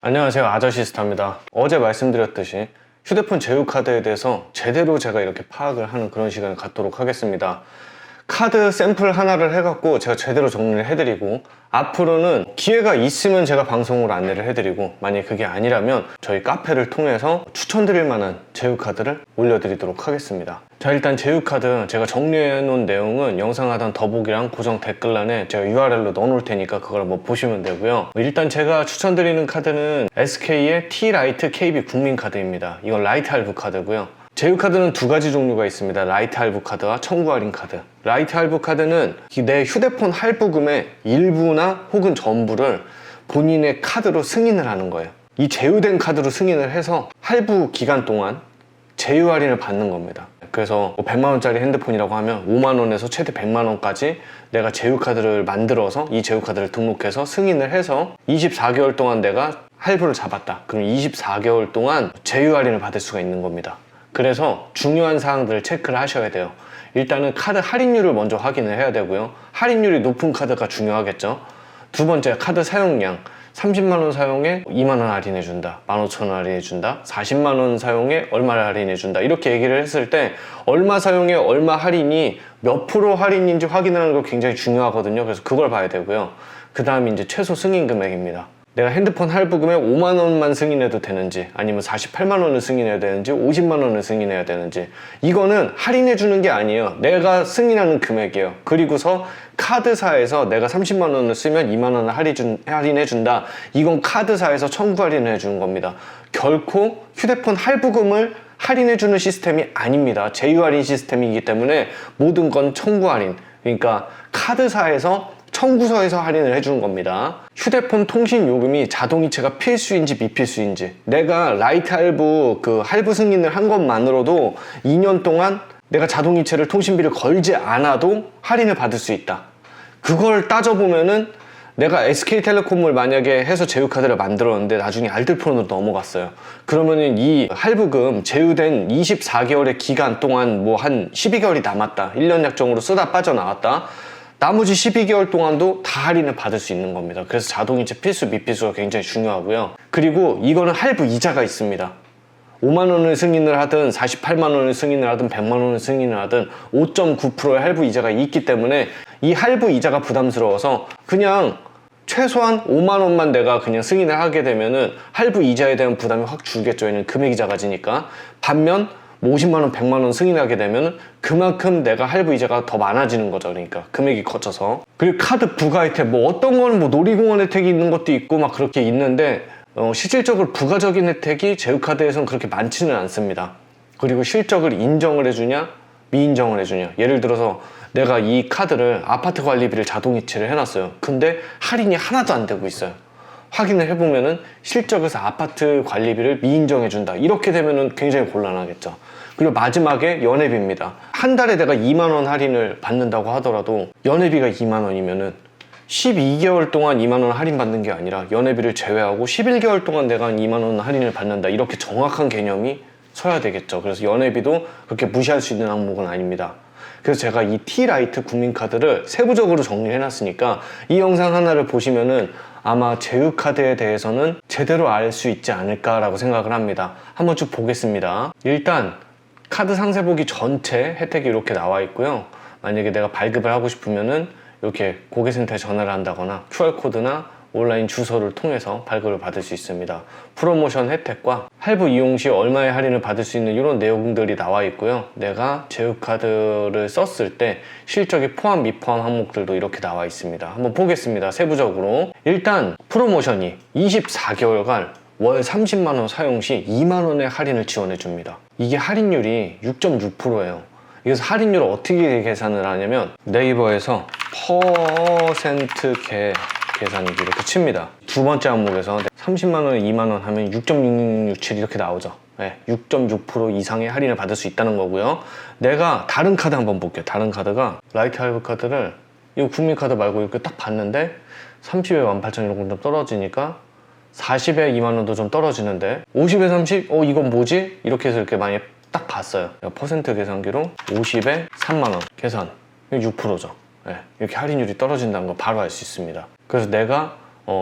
안녕하세요, 아저씨스타입니다. 어제 말씀드렸듯이 휴대폰 제휴카드에 대해서 제대로 제가 이렇게 파악을 하는 그런 시간을 갖도록 하겠습니다. 카드 샘플 하나를 해갖고 제가 제대로 정리를 해드리고, 앞으로는 기회가 있으면 제가 방송으로 안내를 해드리고, 만약에 그게 아니라면 저희 카페를 통해서 추천드릴 만한 제휴카드를 올려드리도록 하겠습니다. 자, 일단 제휴카드 제가 정리해 놓은 내용은 영상 하단 더보기랑 고정 댓글란에 제가 URL로 넣어 놓을 테니까 그걸 한번 보시면 되고요. 일단 제가 추천드리는 카드는 SK의 T-라이트 KB 국민카드입니다. 이건 라이트 할부 카드고요. 제휴카드는 두 가지 종류가 있습니다. 라이트 할부 카드와 청구 할인 카드. 라이트 할부 카드는 내 휴대폰 할부금의 일부나 혹은 전부를 본인의 카드로 승인을 하는 거예요. 이 제휴된 카드로 승인을 해서 할부 기간 동안 제휴 할인을 받는 겁니다. 그래서 100만원짜리 핸드폰이라고 하면 5만원에서 최대 100만원까지 내가 제휴카드를 만들어서 이 제휴카드를 등록해서 승인을 해서 24개월 동안 내가 할부를 잡았다. 그럼 24개월 동안 제휴 할인을 받을 수가 있는 겁니다. 그래서 중요한 사항들을 체크를 하셔야 돼요. 일단은 카드 할인율을 먼저 확인을 해야 되고요. 할인율이 높은 카드가 중요하겠죠. 두 번째, 카드 사용량. 30만원 사용에 2만원 할인해준다, 15,000원 할인해준다, 40만원 사용에 얼마를 할인해준다, 이렇게 얘기를 했을 때 얼마 사용에 얼마 할인이 몇 프로 할인인지 확인하는 거 굉장히 중요하거든요. 그래서 그걸 봐야 되고요. 그 다음에 이제 최소 승인 금액입니다. 내가 핸드폰 할부금에 5만원만 승인해도 되는지, 아니면 48만원을 승인해야 되는지, 50만원을 승인해야 되는지, 이거는 할인해주는 게 아니에요. 내가 승인하는 금액이에요. 그리고서 카드사에서 내가 30만원을 쓰면 2만원을 할인해준다. 이건 카드사에서 청구 할인을 해주는 겁니다. 결코 휴대폰 할부금을 할인해주는 시스템이 아닙니다. 제휴 할인 시스템이기 때문에 모든 건 청구 할인. 그러니까 카드사에서 청구서에서 할인을 해주는 겁니다. 휴대폰 통신 요금이 자동이체가 필수인지 미필수인지, 내가 라이트 할부 할부 승인을 한 것만으로도 2년 동안 내가 자동이체를 통신비를 걸지 않아도 할인을 받을 수 있다. 그걸 따져보면은 내가 SK텔레콤을 만약에 해서 제휴카드를 만들었는데 나중에 알뜰폰으로 넘어갔어요. 그러면은 이 할부금 제휴된 24개월의 기간 동안 뭐 한 12개월이 남았다, 1년 약정으로 쓰다 빠져나왔다, 나머지 12개월 동안도 다 할인을 받을 수 있는 겁니다. 그래서 자동이체 필수 미필수가 굉장히 중요하고요. 그리고 이거는 할부 이자가 있습니다. 5만원을 승인을 하든 48만원을 승인을 하든 100만원을 승인을 하든 5.9%의 할부 이자가 있기 때문에 이 할부 이자가 부담스러워서 그냥 최소한 5만원만 내가 그냥 승인을 하게 되면은 할부 이자에 대한 부담이 확 줄겠죠. 얘는 금액이 작아지니까. 반면 50만원, 100만원 승인하게 되면 그만큼 내가 할부 이자가 더 많아지는 거죠. 그러니까 금액이 커져서. 그리고 카드 부가 혜택, 뭐 어떤 거는 뭐 놀이공원 혜택이 있는 것도 있고 막 그렇게 있는데, 실질적으로 부가적인 혜택이 제휴카드에서는 그렇게 많지는 않습니다. 그리고 실적을 인정을 해주냐 미인정을 해주냐. 예를 들어서 내가 이 카드를 아파트 관리비를 자동이체를 해놨어요. 근데 할인이 하나도 안 되고 있어요. 확인을 해보면은 실적에서 아파트 관리비를 미인정해준다, 이렇게 되면은 굉장히 곤란하겠죠. 그리고 마지막에 연회비입니다. 한 달에 내가 2만원 할인을 받는다고 하더라도 연회비가 2만원이면은 12개월 동안 2만원 할인 받는 게 아니라 연회비를 제외하고 11개월 동안 내가 2만원 할인을 받는다, 이렇게 정확한 개념이 서야 되겠죠. 그래서 연회비도 그렇게 무시할 수 있는 항목은 아닙니다. 그래서 제가 이 T-라이트 국민카드를 세부적으로 정리해 놨으니까 이 영상 하나를 보시면은 아마 제휴카드에 대해서는 제대로 알 수 있지 않을까라고 생각을 합니다. 한번 쭉 보겠습니다. 일단 카드 상세 보기 전체 혜택이 이렇게 나와 있고요. 만약에 내가 발급을 하고 싶으면은 이렇게 고객센터에 전화를 한다거나 QR코드나 온라인 주소를 통해서 발급을 받을 수 있습니다. 프로모션 혜택과 할부 이용 시 얼마의 할인을 받을 수 있는 이런 내용들이 나와 있고요. 내가 제휴카드를 썼을 때 실적이 포함 미포함 항목들도 이렇게 나와 있습니다. 한번 보겠습니다. 세부적으로. 일단 프로모션이 24개월간 월 30만원 사용 시 2만원의 할인을 지원해 줍니다. 이게 할인율이 6.6%예요 그래서 할인율을 어떻게 계산을 하냐면 네이버에서 퍼센트 계산기 이렇게 칩니다. 두 번째 항목에서 30만원에 2만원 하면 6.6667 이렇게 나오죠. 네, 6.6% 이상의 할인을 받을 수 있다는 거고요. 내가 다른 카드 한번 볼게요. 다른 카드가 라이트 할부 카드를 이 국민카드 말고 이렇게 딱 봤는데 30에 18,000 이런 건 좀 떨어지니까 40에 2만원도 좀 떨어지는데 50에 30? 이건 뭐지? 이렇게 해서 이렇게 많이 딱 봤어요. 퍼센트 계산기로 50에 3만원 계산 6%죠. 네, 이렇게 할인율이 떨어진다는 거 바로 알 수 있습니다. 그래서 내가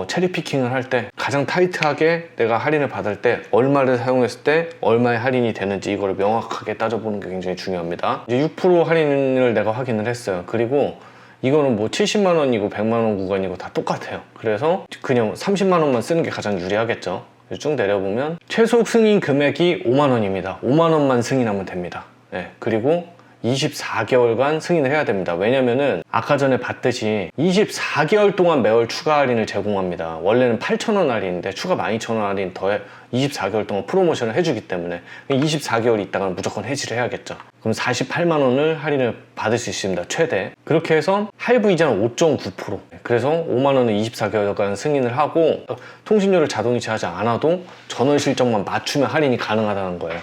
체리 피킹을 할 때 가장 타이트하게 내가 할인을 받을 때 얼마를 사용했을 때 얼마의 할인이 되는지 이거를 명확하게 따져보는 게 굉장히 중요합니다. 이제 6% 할인을 내가 확인을 했어요. 그리고 이거는 뭐 70만 원이고 100만 원 구간이고 다 똑같아요. 그래서 그냥 30만 원만 쓰는 게 가장 유리하겠죠. 쭉 내려보면 최소 승인 금액이 5만 원입니다. 5만 원만 승인하면 됩니다. 네, 그리고 24개월간 승인을 해야 됩니다. 왜냐면은 아까 전에 봤듯이 24개월 동안 매월 추가 할인을 제공합니다. 원래는 8,000원 할인인데 추가 12,000원 할인 더해 24개월 동안 프로모션을 해주기 때문에 24개월 있다가는 무조건 해지를 해야겠죠. 그럼 48만 원을 할인을 받을 수 있습니다. 최대. 그렇게 해서 할부 이자는 5.9%. 그래서 5만 원은 24개월간 승인을 하고 통신료를 자동이체하지 않아도 전원 실적만 맞추면 할인이 가능하다는 거예요.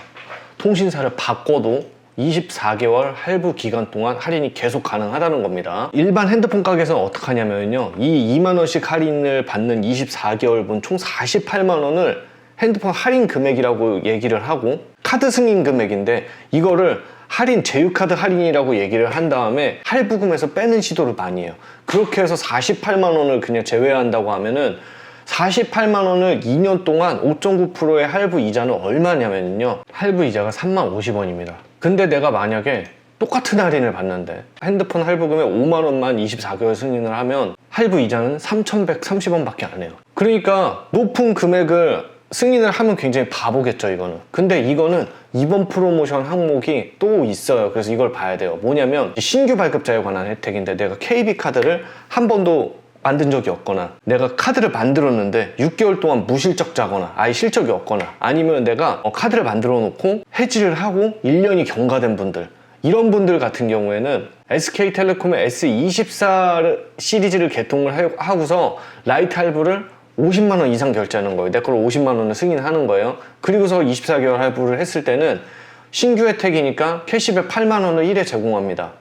통신사를 바꿔도 24개월 할부 기간 동안 할인이 계속 가능하다는 겁니다. 일반 핸드폰 가게에서는 어떻게 하냐면요, 이 2만원씩 할인을 받는 24개월분 총 48만원을 핸드폰 할인 금액이라고 얘기를 하고 카드 승인 금액인데 이거를 할인, 제휴카드 할인이라고 얘기를 한 다음에 할부금에서 빼는 시도를 많이 해요. 그렇게 해서 48만원을 그냥 제외한다고 하면은 48만원을 2년 동안 5.9%의 할부 이자는 얼마냐면요, 할부 이자가 3만50원입니다. 근데 내가 만약에 똑같은 할인을 받는데 핸드폰 할부금에 5만원만 24개월 승인을 하면 할부 이자는 3,130원 밖에 안 해요. 그러니까 높은 금액을 승인을 하면 굉장히 바보겠죠, 이거는. 근데 이거는 이번 프로모션 항목이 또 있어요. 그래서 이걸 봐야 돼요. 뭐냐면 신규 발급자에 관한 혜택인데, 내가 KB카드를 한 번도 만든 적이 없거나 내가 카드를 만들었는데 6개월 동안 무실적자거나 아예 실적이 없거나 아니면 내가 카드를 만들어 놓고 해지를 하고 1년이 경과된 분들, 이런 분들 같은 경우에는 SK텔레콤의 S24 시리즈를 개통을 하고서 라이트 할부를 50만 원 이상 결제하는 거예요. 내 걸 50만 원을 승인하는 거예요. 그리고서 24개월 할부를 했을 때는 신규 혜택이니까 캐시백 8만 원을 1회 제공합니다.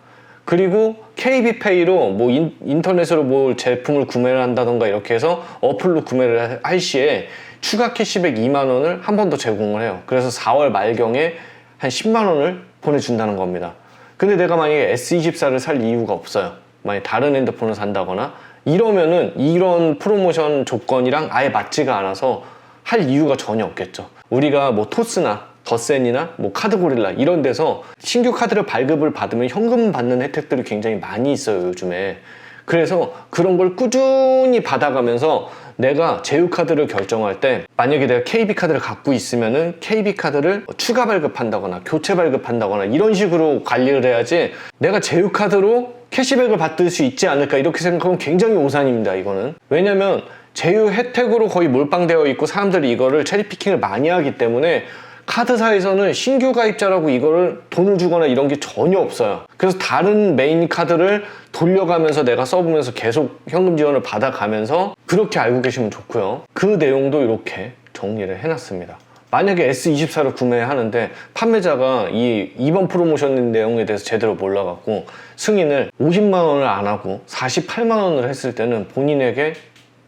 그리고 KB페이로 뭐 인터넷으로 뭐 제품을 구매를 한다던가 이렇게 해서 어플로 구매를 할 시에 추가 캐시백 2만 원을 한 번 더 제공을 해요. 그래서 4월 말경에 한 10만 원을 보내준다는 겁니다. 근데 내가 만약에 S24를 살 이유가 없어요. 만약 다른 핸드폰을 산다거나 이러면은 이런 프로모션 조건이랑 아예 맞지가 않아서 할 이유가 전혀 없겠죠. 우리가 뭐 토스나 더센이나 뭐 카드고릴라 이런 데서 신규 카드를 발급을 받으면 현금 받는 혜택들이 굉장히 많이 있어요, 요즘에. 그래서 그런 걸 꾸준히 받아가면서 내가 제휴카드를 결정할 때 만약에 내가 KB카드를 갖고 있으면은 KB카드를 추가 발급한다거나 교체 발급한다거나 이런 식으로 관리를 해야지, 내가 제휴카드로 캐시백을 받을 수 있지 않을까 이렇게 생각하면 굉장히 오산입니다, 이거는. 왜냐면 제휴 혜택으로 거의 몰빵되어 있고 사람들이 이거를 체리피킹을 많이 하기 때문에 카드사에서는 신규 가입자라고 이거를 돈을 주거나 이런 게 전혀 없어요. 그래서 다른 메인 카드를 돌려가면서 내가 써보면서 계속 현금 지원을 받아가면서 그렇게 알고 계시면 좋고요. 그 내용도 이렇게 정리를 해놨습니다. 만약에 S24를 구매하는데 판매자가 이번 프로모션 내용에 대해서 제대로 몰라갖고 승인을 50만 원을 안 하고 48만 원을 했을 때는 본인에게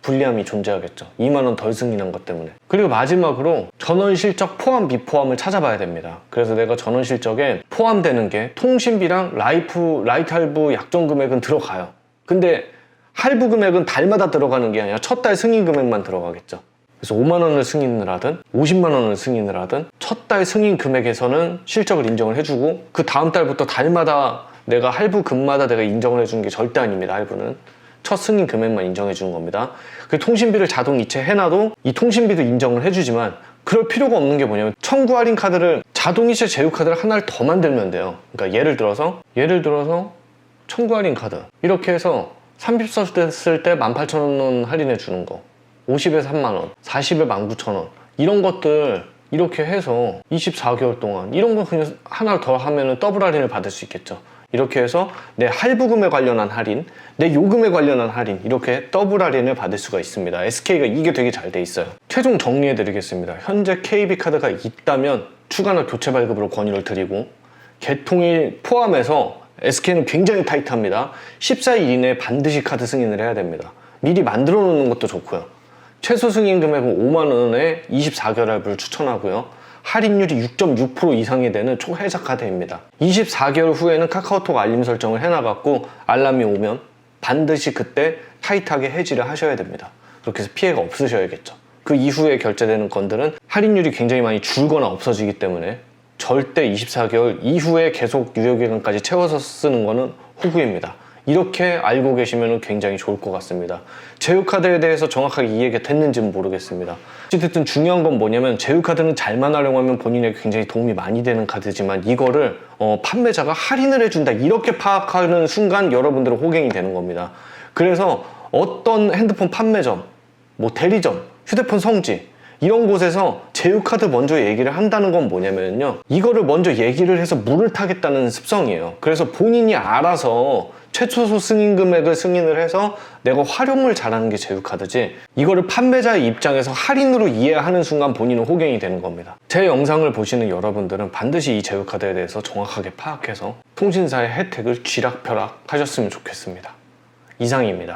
불리함이 존재하겠죠. 2만 원 덜 승인한 것 때문에. 그리고 마지막으로 전원 실적 포함 비포함을 찾아봐야 됩니다. 그래서 내가 전원 실적에 포함되는 게 통신비랑 라이트 할부 약정 금액은 들어가요. 근데 할부 금액은 달마다 들어가는 게 아니라 첫 달 승인 금액만 들어가겠죠. 그래서 5만 원을 승인을 하든 50만 원을 승인을 하든 첫 달 승인 금액에서는 실적을 인정을 해주고 그 다음 달부터 달마다 내가 할부금마다 내가 인정을 해주는 게 절대 아닙니다. 할부는 첫 승인 금액만 인정해 주는 겁니다. 그 통신비를 자동 이체 해놔도 이 통신비도 인정을 해주지만 그럴 필요가 없는 게 뭐냐면 청구 할인 카드를 자동 이체 제휴 카드를 하나를 더 만들면 돼요. 그러니까 예를 들어서 청구 할인 카드 이렇게 해서 30 썼을 때 18,000원 할인해 주는 거, 50에 3만원, 40에 19,000원 이런 것들 이렇게 해서 24개월 동안 이런 거 그냥 하나 더 하면은 더블 할인을 받을 수 있겠죠. 이렇게 해서 내 할부금에 관련한 할인, 내 요금에 관련한 할인 이렇게 더블 할인을 받을 수가 있습니다. SK가 이게 되게 잘 돼 있어요. 최종 정리해 드리겠습니다. 현재 KB카드가 있다면 추가나 교체 발급으로 권유를 드리고, 개통일 포함해서 SK는 굉장히 타이트합니다. 14일 이내에 반드시 카드 승인을 해야 됩니다. 미리 만들어 놓는 것도 좋고요. 최소 승인 금액은 5만 원에 24개월 할부를 추천하고요. 할인율이 6.6% 이상이 되는 초혜자 카드입니다. 24개월 후에는 카카오톡 알림 설정을 해놔갖고 알람이 오면 반드시 그때 타이트하게 해지를 하셔야 됩니다. 그렇게 해서 피해가 없으셔야겠죠. 그 이후에 결제되는 건들은 할인율이 굉장히 많이 줄거나 없어지기 때문에 절대 24개월 이후에 계속 유효기간까지 채워서 쓰는 거는 호구입니다. 이렇게 알고 계시면 굉장히 좋을 것 같습니다. 제휴카드에 대해서 정확하게 이해가 됐는지는 모르겠습니다. 어쨌든 중요한 건 뭐냐면 제휴카드는 잘만 활용하면 본인에게 굉장히 도움이 많이 되는 카드지만 이거를 판매자가 할인을 해준다 이렇게 파악하는 순간 여러분들은 호갱이 되는 겁니다. 그래서 어떤 핸드폰 판매점, 뭐 대리점, 휴대폰 성지 이런 곳에서 제휴카드 먼저 얘기를 한다는 건 뭐냐면요, 이거를 먼저 얘기를 해서 물을 타겠다는 습성이에요. 그래서 본인이 알아서 최초소 승인 금액을 승인을 해서 내가 활용을 잘하는 게 제휴카드지, 이거를 판매자의 입장에서 할인으로 이해하는 순간 본인은 호갱이 되는 겁니다. 제 영상을 보시는 여러분들은 반드시 이 제휴카드에 대해서 정확하게 파악해서 통신사의 혜택을 쥐락펴락 하셨으면 좋겠습니다. 이상입니다.